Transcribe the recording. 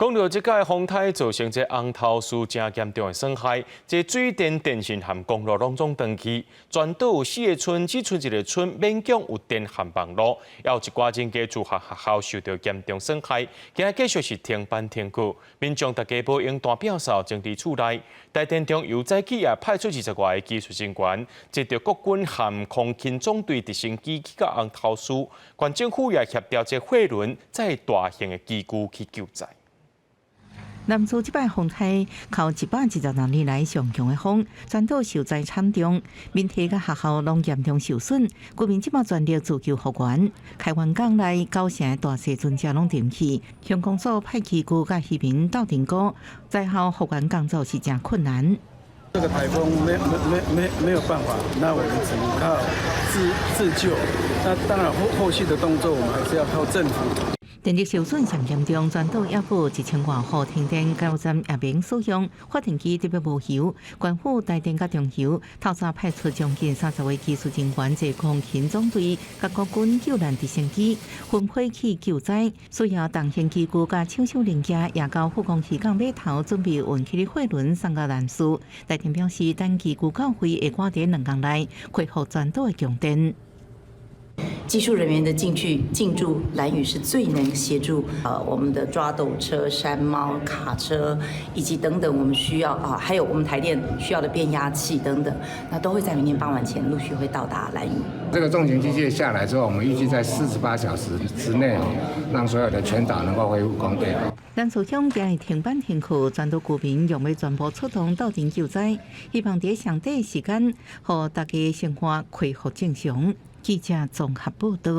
讲到即届风台造成这红头树真严重的损害，这水电、电信和公路拢总断去，全岛有4个村，只剩1个村勉强有电和网络，也有一寡人家住学校受到严重损害。今日继续是停班停课，民众大家无用大表扫整伫厝内。台电中由早起也派出20外个技术人员，接到国军和空勤总队直升机去到红头树，县政府也协调这货轮载大型的机具去救灾。南州即摆风台靠120年以来上强的风，全岛受灾惨重，民体甲学校拢严重受损。居民即马全力自救复原。开元港内9成大细船只拢沉去，乡公所派机具甲渔民斗阵鼓，灾后复原工作是真困难。这个台风没有办法，那我们只能靠自救。那当然后续的动作我们还是要靠政府。电力受损上严重，全岛约有1000外户停电，加油站也免使用，发电机特别无油。县府、台电甲中油透早派出将近30位技术人员，坐空勤总队、甲国军救难直升机，分配去救灾。需要重型机具甲抢修零件，也到复工渔港码头准备运去的货轮送到南市。台电表示，等机具到位，会赶在2天内恢复全岛的供电。技术人员的进驻兰屿是最能协助我们的抓斗车、山猫、卡车以及等等我们需要还有我们台电需要的变压器等等，那都会在明天傍晚前陆续会到达兰屿。这个重型机械下来之后，我们预计在48小时之内让所有的全岛能够恢复供电。南投乡今日停班停课，全岛居民用要全部出动斗阵救灾，希望在上短时间，让大家生活恢复正常。记者综合报道。